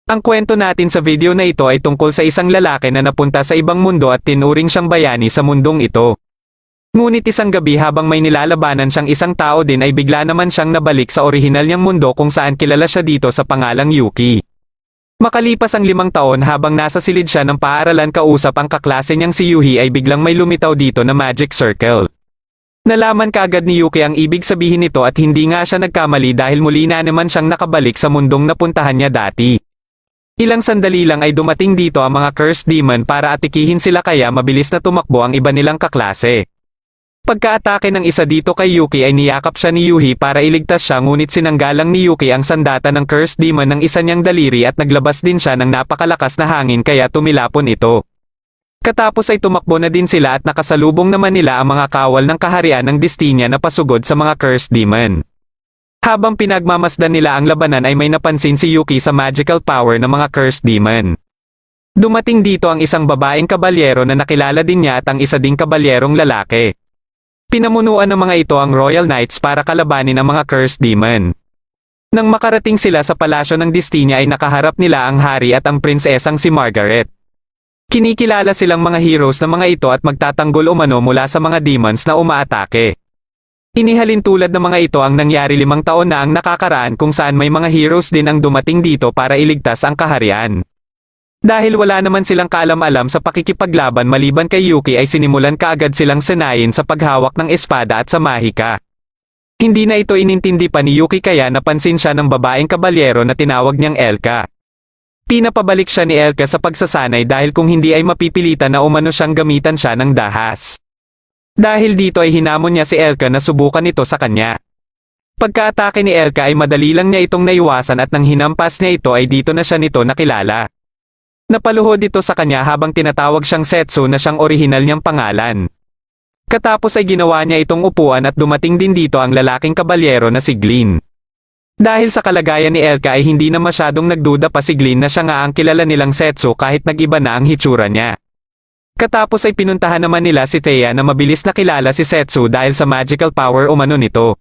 Ang kwento natin sa video na ito ay tungkol sa isang lalaki na napunta sa ibang mundo at tinuring siyang bayani sa mundong ito. Ngunit isang gabi habang may nilalabanan siyang isang tao din ay bigla naman siyang nabalik sa orihinal niyang mundo kung saan kilala siya dito sa pangalang Yuki. Makalipas ang 5 taon habang nasa silid siya ng paaralan kausap ang kaklase niyang si Yuhi ay biglang may lumitaw dito na magic circle. Nalaman kaagad ni Yuki ang ibig sabihin nito at hindi nga siya nagkamali dahil muli na naman siyang nakabalik sa mundong napuntahan niya dati. Ilang sandali lang ay dumating dito ang mga cursed demon para atikihin sila kaya mabilis na tumakbo ang iba nilang kaklase. Pagka-atake ng isa dito kay Yuki ay niyakap siya ni Yuhi para iligtas siya ngunit sinanggalang ni Yuki ang sandata ng cursed demon ng isa niyang daliri at naglabas din siya ng napakalakas na hangin kaya tumilapon ito. Katapos ay tumakbo na din sila at nakasalubong naman nila ang mga kawal ng kaharian ng Destinia na pasugod sa mga cursed demon. Habang pinagmamasdan nila ang labanan ay may napansin si Yuki sa magical power ng mga cursed demon. Dumating dito ang isang babaeng kabalyero na nakilala din niya at ang isa ding kabalyerong lalaki. Pinamunuan ng mga ito ang Royal Knights para kalabanin ang mga cursed demon. Nang makarating sila sa palasyo ng Destinia ay nakaharap nila ang hari at ang prinsesang si Margaret. Kinikilala silang mga heroes na mga ito at magtatanggol umano mula sa mga demons na umaatake. Inihalin tulad ng mga ito ang nangyari 5 taon na ang nakakaraan kung saan may mga heroes din ang dumating dito para iligtas ang kaharian. Dahil wala naman silang kaalam-alam sa pakikipaglaban maliban kay Yuki ay sinimulan kaagad silang sanayin sa paghawak ng espada at sa mahika. Hindi na ito inintindi pa ni Yuki kaya napansin siya ng babaeng kabalyero na tinawag niyang Elka. Pinapabalik siya ni Elka sa pagsasanay dahil kung hindi ay mapipilitan na umano siyang gamitan siya ng dahas. Dahil dito ay hinamon niya si Elka na subukan ito sa kanya. Pagka-atake ni Elka ay madali lang niya itong naiwasan at nang hinampas niya ito ay dito na siya nito nakilala. Napaluhod ito sa kanya habang tinatawag siyang Setsu na siyang orihinal niyang pangalan. Katapos ay ginawa niya itong upuan at dumating din dito ang lalaking kabalyero na si Glynn. Dahil sa kalagayan ni Elka ay hindi na masyadong nagduda pa si Glynn na siya nga ang kilala nilang Setsu kahit nag-iba na ang hitsura niya. Katapos ay pinuntahan naman nila si Thea na mabilis nakilala si Setsu dahil sa magical power umano nito.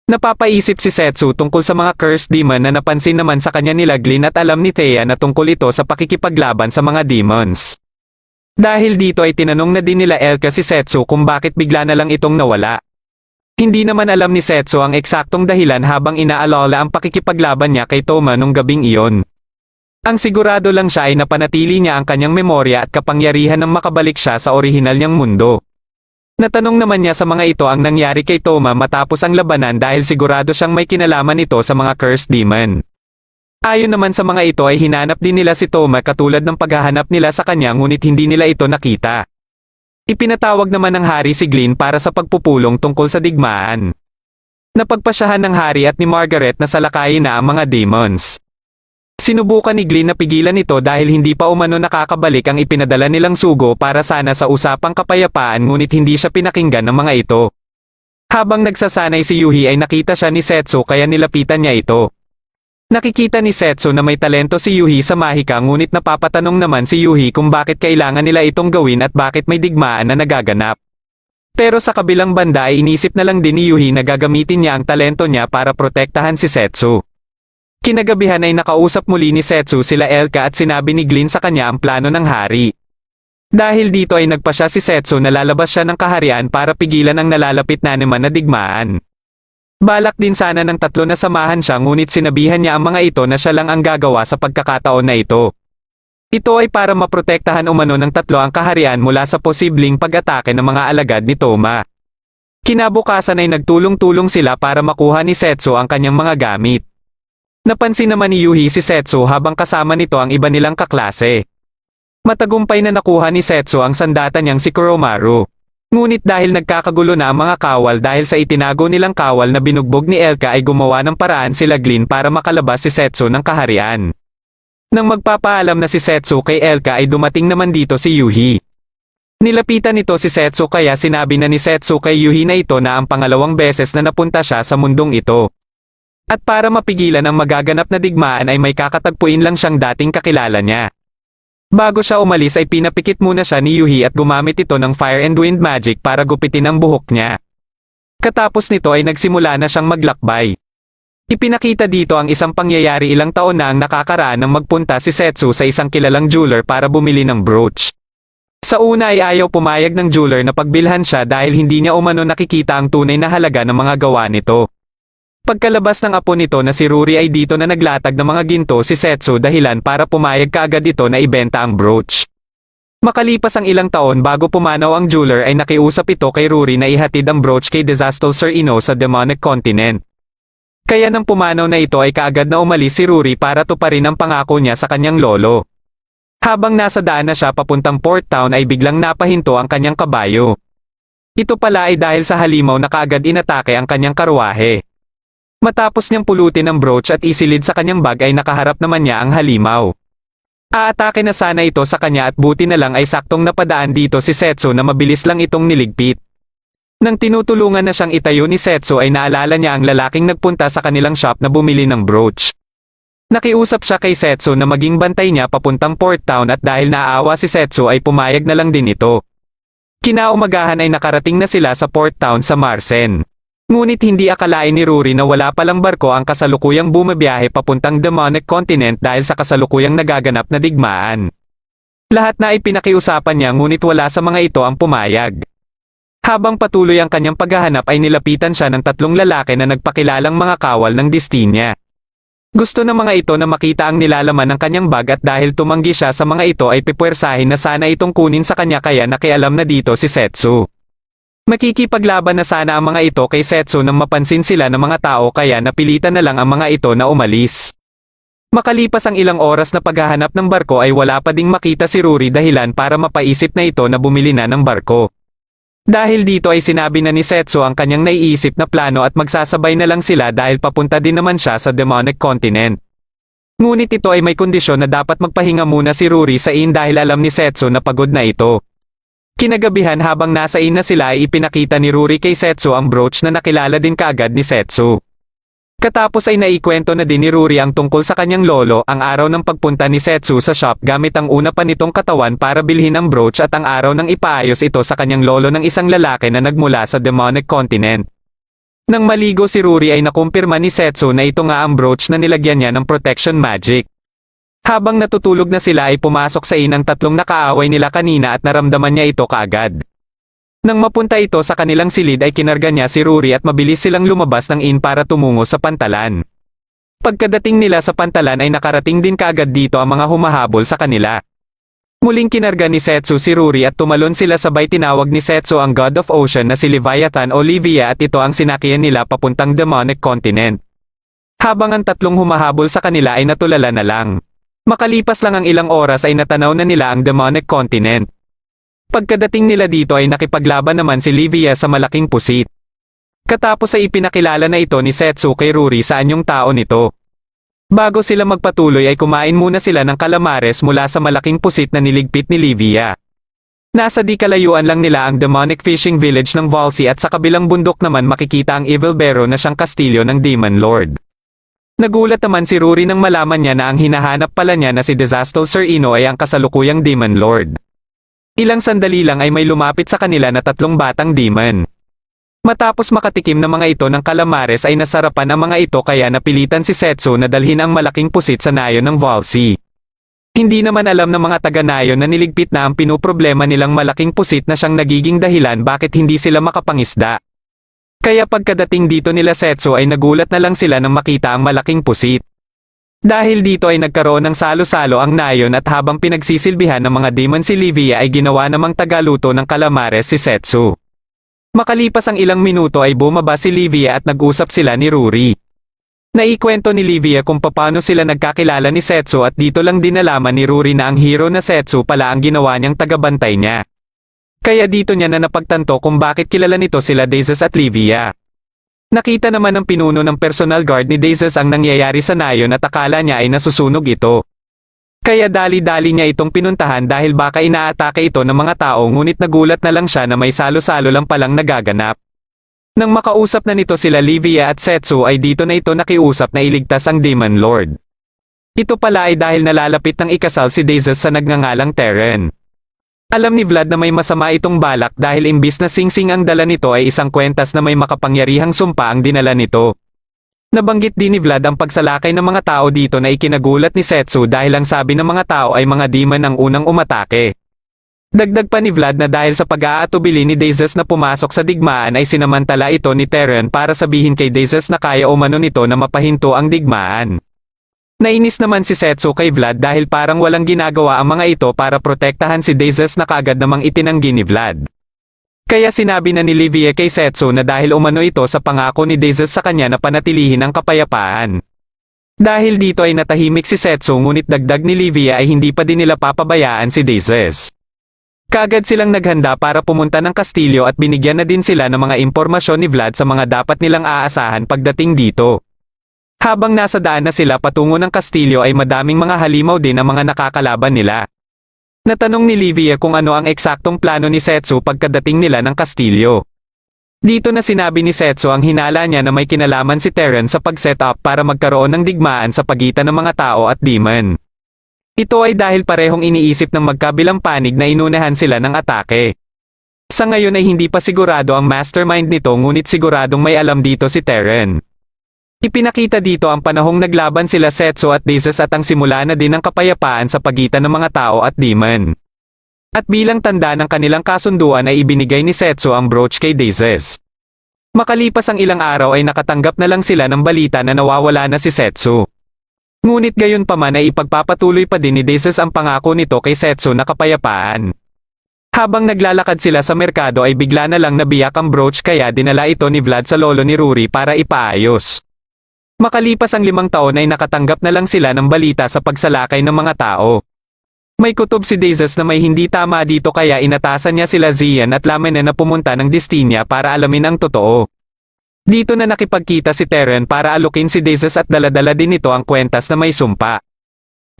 Napapaisip si Setsu tungkol sa mga cursed demon na napansin naman sa kanya nila Glynn at alam ni Thea na tungkol ito sa pakikipaglaban sa mga demons. Dahil dito ay tinanong na din nila Elka si Setsu kung bakit bigla na lang itong nawala. Hindi naman alam ni Setsu ang eksaktong dahilan habang inaalala ang pakikipaglaban niya kay Toma nung gabing iyon. Ang sigurado lang siya ay napanatili niya ang kanyang memorya at kapangyarihan nang makabalik siya sa orihinal niyang mundo. Natanong naman niya sa mga ito ang nangyari kay Toma matapos ang labanan dahil sigurado siyang may kinalaman ito sa mga cursed demon. Ayon naman sa mga ito ay hinanap din nila si Toma katulad ng paghahanap nila sa kanya ngunit hindi nila ito nakita. Ipinatawag naman ng hari si Glynn para sa pagpupulong tungkol sa digmaan. Napagpasyahan ng hari at ni Margaret na salakayin na ang mga demons. Sinubukan ni Glynn na pigilan ito dahil hindi pa umano nakakabalik ang ipinadala nilang sugo para sana sa usapang kapayapaan ngunit hindi siya pinakinggan ng mga ito. Habang nagsasanay si Yuhi ay nakita siya ni Setsu kaya nilapitan niya ito. Nakikita ni Setsu na may talento si Yuhi sa mahika ngunit napapatanong naman si Yuhi kung bakit kailangan nila itong gawin at bakit may digmaan na nagaganap. Pero sa kabilang banda ay inisip na lang din ni Yuhi na gagamitin niya ang talento niya para protektahan si Setsu. Kinagabihan ay nakausap muli ni Setsu sila Elka at sinabi ni Glynn sa kanya ang plano ng hari. Dahil dito ay nagpasya si Setsu na lalabas siya ng kaharian para pigilan ang nalalapit na naman na digmaan. Balak din sana ng 3 na samahan siya ngunit sinabihan niya ang mga ito na siya lang ang gagawa sa pagkakataon na ito. Ito ay para maprotektahan umano ng 3 ang kaharian mula sa posibleng pag-atake ng mga alagad ni Toma. Kinabukasan ay nagtulong-tulong sila para makuha ni Setsu ang kanyang mga gamit. Napansin naman ni Yuhi si Setsu habang kasama nito ang iba nilang kaklase. Matagumpay na nakuha ni Setsu ang sandata niyang si Kuromaru. Ngunit dahil nagkakagulo na ang mga kawal dahil sa itinago nilang kawal na binugbog ni Elka ay gumawa ng paraan sila Glynn para makalabas si Setsu ng kaharian. Nang magpapaalam na si Setsu kay Elka ay dumating naman dito si Yuhi. Nilapitan nito si Setsu kaya sinabi na ni Setsu kay Yuhi na ito na ang pangalawang beses na napunta siya sa mundong ito. At para mapigilan ang magaganap na digmaan ay may kakatagpuin lang siyang dating kakilala niya. Bago siya umalis ay pinapikit muna siya ni Yuhi at gumamit ito ng Fire and Wind Magic para gupitin ang buhok niya. Katapos nito ay nagsimula na siyang maglakbay. Ipinakita dito ang isang pangyayari ilang taon na ang nakakaraan nang magpunta si Setsu sa isang kilalang jeweler para bumili ng brooch. Sa una ay ayaw pumayag ng jeweler na pagbilhan siya dahil hindi niya umano nakikita ang tunay na halaga ng mga gawa nito. Pagkalabas ng apo nito na si Ruri ay dito na naglatag ng mga ginto si Setsu dahilan para pumayag kaagad ito na ibenta ang brooch. Makalipas ang ilang taon bago pumanaw ang jeweler ay nakiusap ito kay Ruri na ihatid ang brooch kay Disaster Sir Ino sa Demonic Continent. Kaya nang pumanaw na ito ay kaagad na umalis si Ruri para tuparin ang pangako niya sa kanyang lolo. Habang nasa daan na siya papuntang Port Town ay biglang napahinto ang kanyang kabayo. Ito pala ay dahil sa halimaw na kaagad inatake ang kanyang karwahe. Matapos niyang pulutin ang brooch at isilid sa kanyang bag ay nakaharap naman niya ang halimaw. Aatake na sana ito sa kanya at buti na lang ay saktong napadaan dito si Setsu na mabilis lang itong niligpit. Nang tinutulungan na siyang itayo ni Setsu ay naalala niya ang lalaking nagpunta sa kanilang shop na bumili ng brooch. Nakiusap siya kay Setsu na maging bantay niya papuntang Port Town at dahil naaawa si Setsu ay pumayag na lang din ito. Kinaumagahan ay nakarating na sila sa Port Town sa Marsen. Ngunit hindi akalain ni Ruri na wala palang barko ang kasalukuyang bumabiyahe papuntang Demonic Continent dahil sa kasalukuyang nagaganap na digmaan. Lahat na ay pinakiusapan niya ngunit wala sa mga ito ang pumayag. Habang patuloy ang kanyang paghahanap ay nilapitan siya ng tatlong lalaki na nagpakilalang mga kawal ng Destinia. Gusto ng mga ito na makita ang nilalaman ng kanyang bag at dahil tumanggi siya sa mga ito ay pipwersahin na sana itong kunin sa kanya kaya nakialam na dito si Setsu. Makikipaglaban na sana ang mga ito kay Setsu nang mapansin sila ng mga tao kaya napilitan na lang ang mga ito na umalis. Makalipas ang ilang oras na paghahanap ng barko ay wala pa ding makita si Ruri dahilan para mapaisip na ito na bumili na ng barko. Dahil dito ay sinabi na ni Setsu ang kanyang naiisip na plano at magsasabay na lang sila dahil papunta din naman siya sa Demonic Continent. Ngunit ito ay may kondisyon na dapat magpahinga muna si Ruri sa inn dahil alam ni Setsu na pagod na ito. Kinagabihan habang nasa inn na sila ay ipinakita ni Ruri kay Setsu ang brooch na nakilala din kaagad ni Setsu. Katapos ay naikwento na din ni Ruri ang tungkol sa kanyang lolo ang araw ng pagpunta ni Setsu sa shop gamit ang una pa nitong katawan para bilhin ang brooch at ang araw ng ipaayos ito sa kanyang lolo ng isang lalaki na nagmula sa Demonic Continent. Nang maligo si Ruri ay nakumpirma ni Setsu na ito nga ang brooch na nilagyan niya ng protection magic. Habang natutulog na sila ay pumasok sa inn ang tatlong nakaaway nila kanina at naramdaman niya ito kaagad. Nang mapunta ito sa kanilang silid ay kinarga niya si Ruri at mabilis silang lumabas ng inn para tumungo sa pantalan. Pagkadating nila sa pantalan ay nakarating din kaagad dito ang mga humahabol sa kanila. Muling kinarga ni Setsu si Ruri at tumalon sila sabay tinawag ni Setsu ang God of Ocean na si Leviathan o Livia at ito ang sinakyan nila papuntang Demonic Continent. Habang ang tatlong humahabol sa kanila ay natulala na lang. Makalipas lang ang ilang oras ay natanaw na nila ang Demonic Continent. Pagkadating nila dito ay nakipaglaban naman si Livia sa malaking pusit. Katapos ay ipinakilala na ito ni Setsu kay Ruri sa anyong tao nito. Bago sila magpatuloy ay kumain muna sila ng calamares mula sa malaking pusit na niligpit ni Livia. Nasa di kalayuan lang nila ang demonic fishing village ng Volsey at sa kabilang bundok naman makikita ang Evil Barrow na siyang kastilyo ng Demon Lord. Nagulat naman si Ruri nang malaman niya na ang hinahanap pala niya na si Disaster Sir Ino ay ang kasalukuyang Demon Lord. Ilang sandali lang ay may lumapit sa kanila na tatlong batang demon. Matapos makatikim ng mga ito ng calamares ay nasarapan ang mga ito kaya napilitan si Setsu na dalhin ang malaking pusit sa nayon ng Volsey. Hindi naman alam ng mga taga-nayon na niligpit na ang pinuproblema nilang malaking pusit na siyang nagiging dahilan bakit hindi sila makapangisda. Kaya pagkadating dito nila Setsu ay nagulat na lang sila nang makita ang malaking pusit. Dahil dito ay nagkaroon ng salo-salo ang nayon at habang pinagsisilbihan ng mga demon si Livia ay ginawa namang tagaluto ng calamares si Setsu. Makalipas ang ilang minuto ay bumaba si Livia at nag-usap sila ni Ruri. Naikwento ni Livia kung paano sila nagkakilala ni Setsu at dito lang din nalaman ni Ruri na ang hero na Setsu pala ang ginawa niyang tagabantay niya. Kaya dito niya na napagtanto kung bakit kilala nito sila Dazes at Livia. Nakita naman ng pinuno ng personal guard ni Dazes ang nangyayari sa nayon at akala niya ay nasusunog ito. Kaya dali-dali niya itong pinuntahan dahil baka inaatake ito ng mga tao ngunit nagulat na lang siya na may salo-salo lang palang nagaganap. Nang makausap na nito sila Livia at Setsu ay dito na ito nakiusap na iligtas ang Demon Lord. Ito pala ay dahil nalalapit ng ikasal si Dazes sa nagngangalang Terren. Alam ni Vlad na may masama itong balak dahil imbis na singsing ang dala nito ay isang kwentas na may makapangyarihang sumpa ang dinala nito. Nabanggit din ni Vlad ang pagsalakay ng mga tao dito na ikinagulat ni Setsu dahil ang sabi ng mga tao ay mga demon ang unang umatake. Dagdag pa ni Vlad na dahil sa pag-aatubili ni Desus na pumasok sa digmaan ay sinamantala ito ni Teren para sabihin kay Desus na kaya umano nito na mapahinto ang digmaan. Nainis naman si Setsu kay Vlad dahil parang walang ginagawa ang mga ito para protektahan si Desus na kaagad namang itinanggi ni Vlad. Kaya sinabi na ni Livia kay Setsu na dahil umano ito sa pangako ni Desus sa kanya na panatilihin ang kapayapaan. Dahil dito ay natahimik si Setsu ngunit dagdag ni Livia ay hindi pa din nila papabayaan si Desus. Kaagad silang naghanda para pumunta ng kastilyo at binigyan na din sila ng mga impormasyon ni Vlad sa mga dapat nilang aasahan pagdating dito. Habang nasa daan na sila patungo ng kastilyo ay madaming mga halimaw din ang mga nakakalaban nila. Natanong ni Livia kung ano ang eksaktong plano ni Setsu pagkadating nila ng kastilyo. Dito na sinabi ni Setsu ang hinala niya na may kinalaman si Teren sa pag-set up para magkaroon ng digmaan sa pagitan ng mga tao at demon. Ito ay dahil parehong iniisip ng magkabilang panig na inunahan sila ng atake. Sa ngayon ay hindi pa sigurado ang mastermind nito ngunit siguradong may alam dito si Teren. Ipinakita dito ang panahong naglaban sila Setsu at Desus at ang simula na din ng kapayapaan sa pagitan ng mga tao at demon. At bilang tanda ng kanilang kasunduan ay ibinigay ni Setsu ang brooch kay Desus. Makalipas ang ilang araw ay nakatanggap na lang sila ng balita na nawawala na si Setsu. Ngunit gayon pa man ay ipagpapatuloy pa din ni Desus ang pangako nito kay Setsu na kapayapaan. Habang naglalakad sila sa merkado ay bigla na lang nabiyak ang brooch kaya dinala ito ni Vlad sa lolo ni Ruri para ipaayos. Makalipas ang 5 taon ay nakatanggap na lang sila ng balita sa pagsalakay ng mga tao. May kutob si Desus na may hindi tama dito kaya inatasan niya sila Zian at Lamenen na pumunta ng Destinia para alamin ang totoo. Dito na nakipagkita si Teren para alukin si Desus at daladala din ito ang kwentas na may sumpa.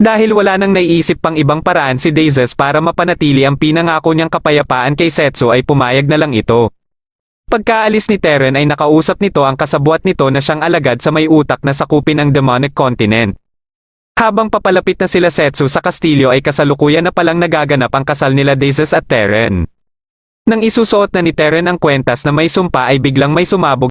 Dahil wala nang naiisip pang ibang paraan si Desus para mapanatili ang pinangako niyang kapayapaan kay Setsu ay pumayag na lang ito. Pagkaalis ni Teren ay nakausap nito ang kasabwat nito na siyang alagad sa may utak na sakupin ang demonic continent. Habang papalapit na sila Setsu sa kastilyo ay kasalukuyan na palang nagaganap ang kasal nila Desus at Teren. Nang isusuot na ni Teren ang kwentas na may sumpa ay biglang may sumabog